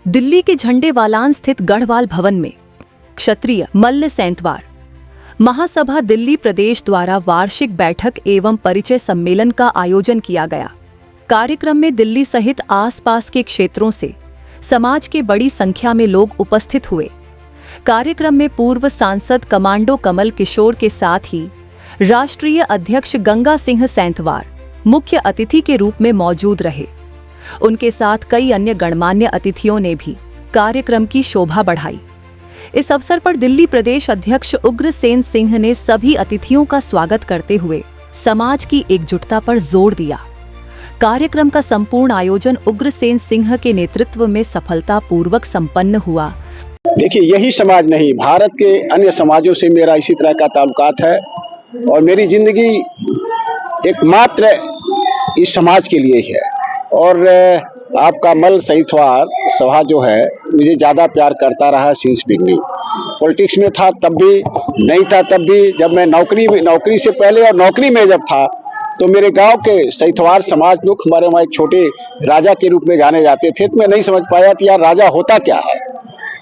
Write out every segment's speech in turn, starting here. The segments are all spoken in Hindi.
दिल्ली के झंडेवालान स्थित गढ़वाल भवन में क्षत्रिय मल्ल सेंतवार महासभा दिल्ली प्रदेश द्वारा वार्षिक बैठक एवं परिचय सम्मेलन का आयोजन किया गया। कार्यक्रम में दिल्ली सहित आसपास के क्षेत्रों से समाज के बड़ी संख्या में लोग उपस्थित हुए। कार्यक्रम में पूर्व सांसद कमांडो कमल किशोर के साथ ही राष्ट्रीय अध्यक्ष गंगा सिंह सेंतवार मुख्य अतिथि के रूप में मौजूद रहे। उनके साथ कई अन्य गणमान्य अतिथियों ने भी कार्यक्रम की शोभा बढ़ाई। इस अवसर पर दिल्ली प्रदेश अध्यक्ष उग्रसेन सिंह ने सभी अतिथियों का स्वागत करते हुए समाज की एकजुटता पर जोर दिया। कार्यक्रम का संपूर्ण आयोजन उग्रसेन सिंह के नेतृत्व में सफलतापूर्वक संपन्न हुआ। देखिए, यही समाज नहीं, भारत के अन्य समाजों से मेरा इसी तरह का ताल्लुकात है और मेरी जिंदगी एकमात्र इस समाज के लिए ही है। और आपका मल सेंतवार सभा जो है मुझे ज़्यादा प्यार करता रहा सिंस बिगनिंग। पॉलिटिक्स में था तब भी, नहीं था तब भी, जब मैं नौकरी से पहले और नौकरी में जब था तो मेरे गांव के सेंतवार समाज लोग हमारे वहाँ एक छोटे राजा के रूप में जाने जाते थे। तो मैं नहीं समझ पाया कि यार राजा होता क्या है।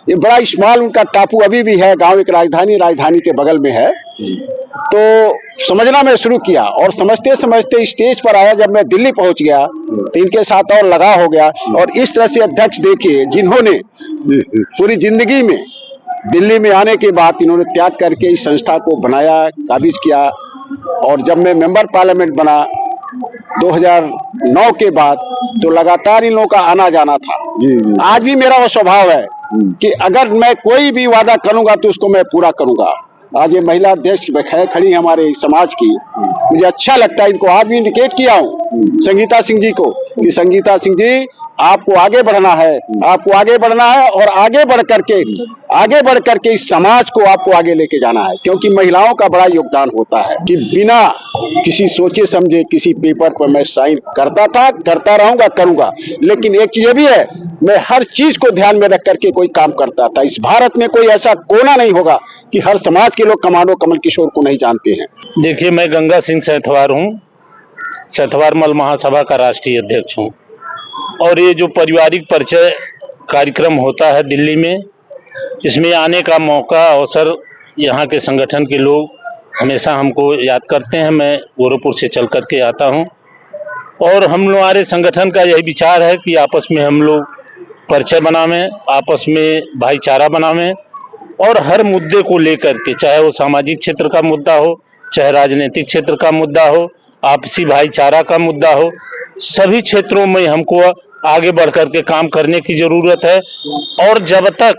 ये बड़ा स्मॉल उनका टापू अभी भी है, गांव एक राजधानी के बगल में है। तो समझना मैं शुरू किया और समझते समझते स्टेज पर आया। जब मैं दिल्ली पहुंच गया तो इनके साथ और लगा हो गया। और इस तरह से अध्यक्ष देखिए, जिन्होंने पूरी जिंदगी में दिल्ली में आने के बाद इन्होंने त्याग करके इस संस्था को बनाया, काबिज किया। और जब मैं मेंबर पार्लियामेंट बना 2009 के बाद तो लगातार इन लोगों का आना जाना था। आज भी मेरा वो स्वभाव है कि अगर मैं कोई भी वादा करूंगा तो उसको मैं पूरा करूंगा। आज ये महिला अध्यक्ष खड़ी है हमारे समाज की, मुझे अच्छा लगता है। इनको आज भी इंडिकेट किया हूँ संगीता सिंह जी को कि संगीता सिंह जी आपको आगे बढ़ना है, आपको आगे बढ़ना है और आगे बढ़ करके इस समाज को आपको आगे लेके जाना है। क्योंकि महिलाओं का बड़ा योगदान होता है कि बिना किसी सोचे समझे किसी पेपर पर मैं साइन करता था, करता रहूंगा, करूंगा। लेकिन एक चीज ये भी है, मैं हर चीज को ध्यान में रख करके कोई काम करता था। इस भारत में कोई ऐसा कोना नहीं होगा कि हर समाज के लोग कमांडो कमल किशोर को नहीं जानते हैं। देखिए, मैं गंगा सिंह सेंतवार हूँ, सेंतवार मल महासभा का राष्ट्रीय अध्यक्ष हूँ। और ये जो पारिवारिक परिचय कार्यक्रम होता है दिल्ली में, इसमें आने का मौका अवसर यहाँ के संगठन के लोग हमेशा हमको याद करते हैं। मैं गोरखपुर से चल करके आता हूँ और हम लोग हमारे संगठन का यही विचार है कि आपस में हम लोग परिचय बनावें, आपस में भाईचारा बनावें और हर मुद्दे को लेकर के, चाहे वो सामाजिक क्षेत्र का मुद्दा हो, चाहे राजनीतिक क्षेत्र का मुद्दा हो, आपसी भाईचारा का मुद्दा हो, सभी क्षेत्रों में हमको आगे बढ़ करके काम करने की जरूरत है। और जब तक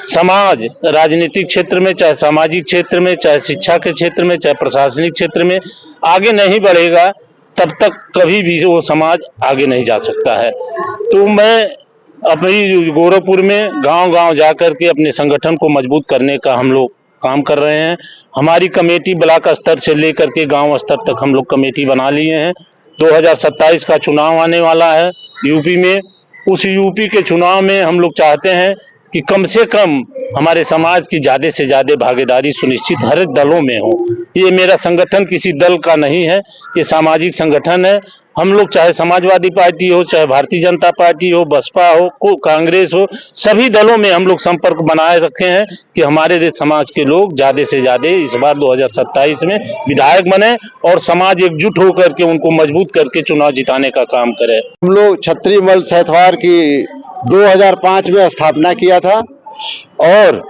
समाज राजनीतिक क्षेत्र में, चाहे सामाजिक क्षेत्र में, चाहे शिक्षा के क्षेत्र में, चाहे प्रशासनिक क्षेत्र में आगे नहीं बढ़ेगा, तब तक कभी भी वो समाज आगे नहीं जा सकता है। तो मैं अपनी गोरखपुर में गांव-गांव जा करके अपने संगठन को मजबूत करने का हम लोग काम कर रहे हैं। हमारी कमेटी ब्लॉक स्तर से लेकर के गांव स्तर तक हम लोग कमेटी बना लिए हैं। 2027 का चुनाव आने वाला है यूपी में। उस यूपी के चुनाव में हम लोग चाहते हैं कि कम से कम हमारे समाज की ज़्यादा से ज़्यादा भागीदारी सुनिश्चित हर दलों में हो। ये मेरा संगठन किसी दल का नहीं है, ये सामाजिक संगठन है। हम लोग चाहे समाजवादी पार्टी हो, चाहे भारतीय जनता पार्टी हो, बसपा हो, कांग्रेस हो, सभी दलों में हम लोग संपर्क बनाए रखे हैं कि हमारे समाज के लोग ज़्यादा से ज़्यादा इस बार 2027 में विधायक बने और समाज एकजुट होकर के उनको मजबूत करके चुनाव जिताने का काम करे। हम लोग क्षत्रिय मल सेंतवार की 2005 में स्थापना किया था और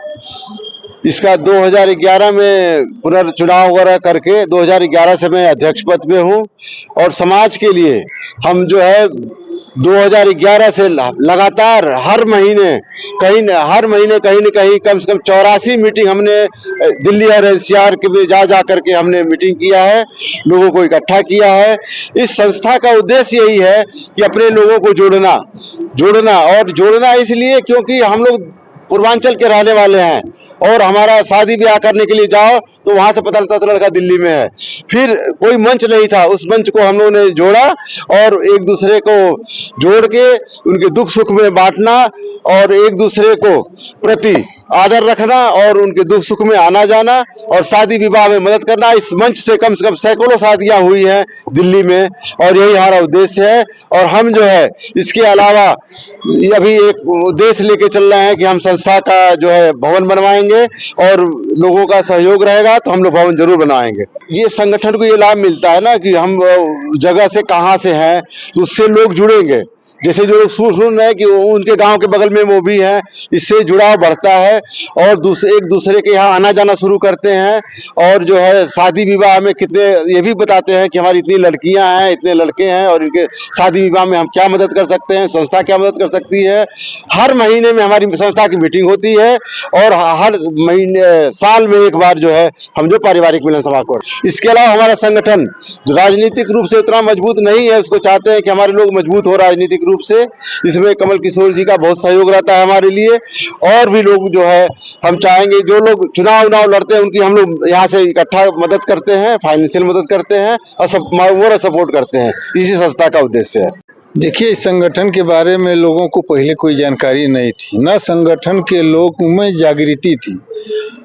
इसका 2011 में पुनर्चुनाव वगैरह करके 2011 से मैं अध्यक्ष पद में हूँ। और समाज के लिए हम जो है 2011 से लगातार हर महीने कहीं न कहीं कम से कम 84 मीटिंग हमने दिल्ली और एनसीआर के में जा करके हमने मीटिंग किया है, लोगों को इकट्ठा किया है। इस संस्था का उद्देश्य यही है कि अपने लोगों को जोड़ना इसलिए क्योंकि हम लोग पूर्वांचल के रहने वाले हैं और हमारा शादी ब्याह करने के लिए जाओ तो वहां से पता लगता था लड़का दिल्ली में है। फिर कोई मंच नहीं था, उस मंच को हम लोगों ने जोड़ा और एक दूसरे को जोड़ के उनके दुख सुख में बांटना और एक दूसरे को प्रति आदर रखना और उनके दुख सुख में आना जाना और शादी विवाह में मदद करना। इस मंच से कम सैकड़ों शादियां हुई हैं दिल्ली में और यही हमारा उद्देश्य है। और हम जो है इसके अलावा अभी एक उद्देश्य लेके चल रहे हैं कि हम संस्था का जो है भवन बनवाएंगे और लोगों का सहयोग रहेगा तो हम लोग भवन जरूर बनाएंगे। ये संगठन को ये लाभ मिलता है ना कि हम जगह से कहाँ से हैं तो उससे लोग जुड़ेंगे। जैसे जो लोग सुन रहे हैं कि उनके गांव के बगल में वो भी हैं, इससे जुड़ाव बढ़ता है और एक दूसरे के यहाँ आना जाना शुरू करते हैं। और जो है शादी विवाह में कितने ये भी बताते हैं कि हमारी इतनी लड़कियां हैं, इतने लड़के हैं और इनके शादी विवाह में हम क्या मदद कर सकते हैं, संस्था क्या मदद कर सकती है। हर महीने में हमारी संस्था की मीटिंग होती है और हर महीने साल में एक बार जो है हम जो पारिवारिक मिलन सभा को। इसके अलावा हमारा संगठन राजनीतिक रूप से उतना मजबूत नहीं है, उसको चाहते हैं कि हमारे लोग मजबूत हो राजनीतिक रूप से। इसमें कमल किशोर जी का बहुत सहयोग रहता है हमारे लिए। और भी लोग जो है हम चाहेंगे जो लोग चुनाव लड़ते हैं उनकी हम लोग यहाँ से इकट्ठा मदद करते हैं, फाइनेंशियल मदद करते हैं और मोरल सपोर्ट करते हैं। इसी संस्था का उद्देश्य है। देखिए, इस संगठन के बारे में लोगों को पहले कोई जानकारी नहीं थी, न संगठन के लोग में जागृति थी,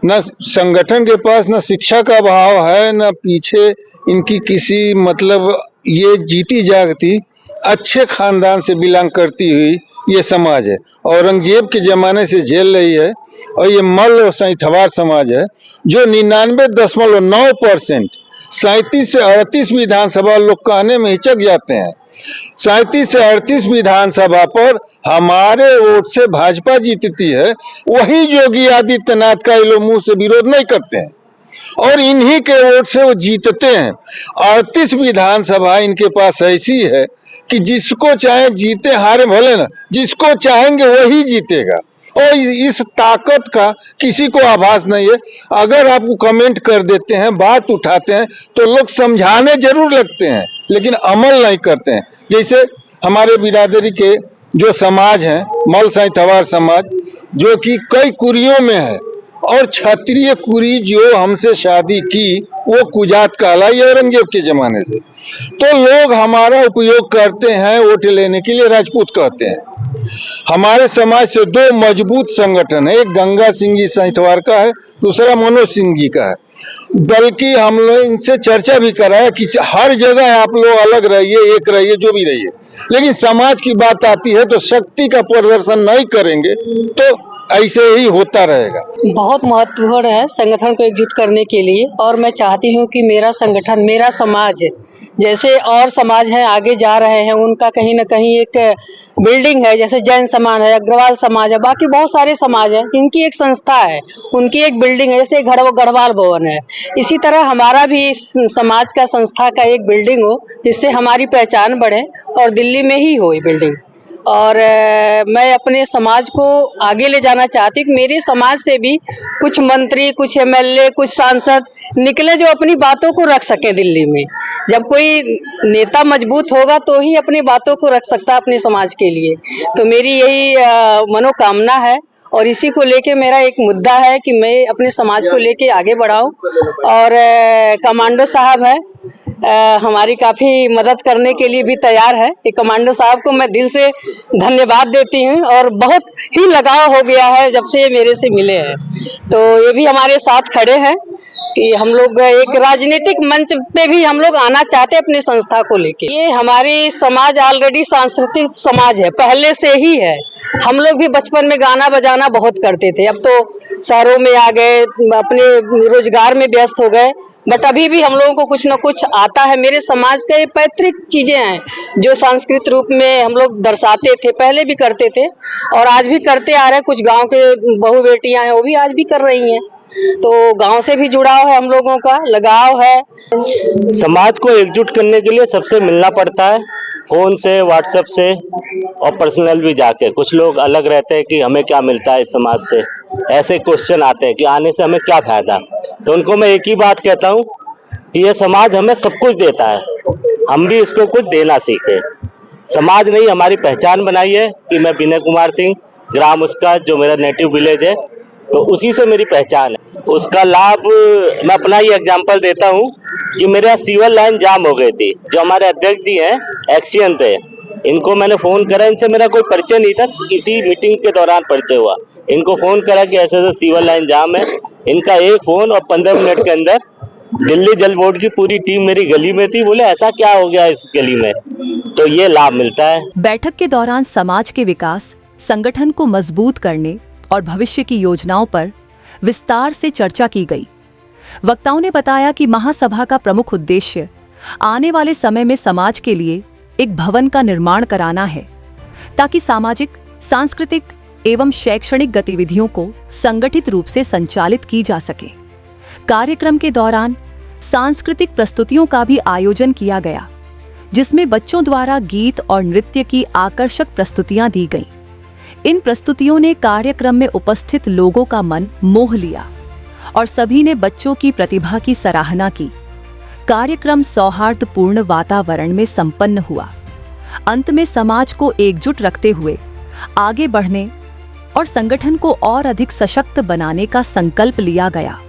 न संगठन के पास न शिक्षा का अभाव है, न पीछे इनकी किसी मतलब ये जीती जागती अच्छे खानदान से बिलोंग करती हुई ये समाज है। औरंगजेब के जमाने से झेल रही है और ये मल्ल और सैंथवार समाज है जो 99.9% 37 से 38 विधानसभा लोग कहने में हिचक जाते हैं। 37 से 38 विधानसभा पर हमारे वोट से भाजपा जीतती है, वही योगी आदित्यनाथ का ये लोग मुंह से विरोध नहीं करते हैं और इन्हीं के वोट से वो जीतते हैं। 38 विधानसभा इनके पास ऐसी है कि जिसको चाहे जीते हारे भले ना, जिसको चाहेंगे वही जीतेगा और इस ताकत का किसी को आभास नहीं है। अगर आप कमेंट कर देते हैं, बात उठाते हैं तो लोग समझाने जरूर लगते हैं लेकिन अमल नहीं करते हैं। जैसे हमारे बिरादरी के जो समाज हैं, मल सैंथवार समाज, जो कि कई कुरियों में है और क्षत्रिय कुरी जो हमसे शादी की वो कुजात कहलाई औरंगजेब के जमाने से। तो लोग हमारा उपयोग करते हैं वोट लेने के लिए, राजपूत कहते हैं। हमारे समाज से दो मजबूत संगठन है, एक गंगा सिंह जी सैंथवार का है, दूसरा मनोज सिंह जी का है। बल्कि हम लोग इनसे चर्चा भी कराया कि हर जगह आप लोग अलग रहिए, एक रहिए, जो भी रहिए, लेकिन समाज की बात आती है तो शक्ति का प्रदर्शन नहीं करेंगे तो ऐसे ही होता रहेगा। बहुत महत्वपूर्ण है संगठन को एकजुट करने के लिए और मैं चाहती हूँ कि मेरा संगठन, मेरा समाज, जैसे और समाज हैं आगे जा रहे हैं, उनका कहीं ना कहीं एक बिल्डिंग है, जैसे जैन समाज है, अग्रवाल समाज है, बाकी बहुत सारे समाज हैं जिनकी एक संस्था है, उनकी एक बिल्डिंग है, जैसे गढ़वाल भवन है। इसी तरह हमारा भी समाज का संस्था का एक बिल्डिंग हो जिससे हमारी पहचान बढ़े और दिल्ली में ही हो ये बिल्डिंग। और मैं अपने समाज को आगे ले जाना चाहती हूँ कि मेरे समाज से भी कुछ मंत्री, कुछ एमएलए, कुछ सांसद निकले जो अपनी बातों को रख सके दिल्ली में। जब कोई नेता मजबूत होगा तो ही अपनी बातों को रख सकता है अपने समाज के लिए। तो मेरी यही मनोकामना है और इसी को लेके मेरा एक मुद्दा है कि मैं अपने समाज को लेके आगे बढ़ाऊं। और कमांडो साहब है, हमारी काफ़ी मदद करने के लिए भी तैयार है। ये कमांडो साहब को मैं दिल से धन्यवाद देती हूँ और बहुत ही लगाव हो गया है जब से ये मेरे से मिले हैं। तो ये भी हमारे साथ खड़े हैं कि हम लोग एक राजनीतिक मंच पे भी हम लोग आना चाहते हैं अपनी संस्था को लेके। ये हमारी समाज ऑलरेडी सांस्कृतिक समाज है, पहले से ही है। हम लोग भी बचपन में गाना बजाना बहुत करते थे, अब तो शहरों में आ गए, अपने रोजगार में व्यस्त हो गए, बट अभी भी हम लोगों को कुछ ना कुछ आता है। मेरे समाज का ये पैतृक चीजें हैं जो सांस्कृतिक रूप में हम लोग दर्शाते थे, पहले भी करते थे और आज भी करते आ रहे हैं। कुछ गांव के बहू बेटियां हैं वो भी आज भी कर रही हैं। तो गांव से भी जुड़ाव है, हम लोगों का लगाव है। समाज को एकजुट करने के लिए सबसे मिलना पड़ता है, फोन से, व्हाट्सएप से और पर्सनल भी जाके। कुछ लोग अलग रहते हैं कि हमें क्या मिलता है इस समाज से, ऐसे क्वेश्चन आते हैं कि आने से हमें क्या फायदा। तो उनको मैं एक ही बात कहता हूँ कि ये समाज हमें सब कुछ देता है, हम भी इसको कुछ देना सीखें। समाज ने ही हमारी पहचान बनाई है कि मैं विनय कुमार सिंह, ग्राम उसका जो मेरा नेटिव विलेज है, तो उसी से मेरी पहचान है। उसका लाभ मैं अपना ही एग्जांपल देता हूँ कि मेरे यहाँ सीवर लाइन जाम हो गई थी। जो हमारे अध्यक्ष जी हैं, एक्सियन थे, इनको मैंने फोन करा, इनसे मेरा कोई परिचय नहीं था, इसी मीटिंग के दौरान परिचय हुआ। इनको फोन करा कि ऐसे ऐसे सीवर लाइन जाम है, इनका एक फोन और 15 मिनट के अंदर दिल्ली जल बोर्ड की पूरी टीम मेरी गली में थी। बोले ऐसा क्या हो गया इस गली में, तो ये लाभ मिलता है। बैठक के दौरान समाज के विकास, संगठन को मजबूत करने और भविष्य की योजनाओं पर विस्तार से चर्चा की गई। वक्ताओं ने बताया कि महासभा का प्रमुख उद्देश्य आने वाले समय में समाज के लिए एक भवन का निर्माण कराना है, ताकि सामाजिक, सांस्कृतिक एवं शैक्षणिक गतिविधियों को संगठित रूप से संचालित की जा सके। कार्यक्रम के दौरान सांस्कृतिक प्रस्तुतियों का भी आयोजन किया गया, जिसमें बच्चों द्वारा गीत और नृत्य की आकर्षक प्रस्तुतियां दी गईं। इन प्रस्तुतियों ने कार्यक्रम में उपस्थित लोगों का मन मोह लिया और सभी ने बच्चों की प्रतिभा की सराहना की। कार्यक्रम सौहार्दपूर्ण वातावरण में संपन्न हुआ। अंत में समाज को एकजुट रखते हुए आगे बढ़ने और संगठन को और अधिक सशक्त बनाने का संकल्प लिया गया।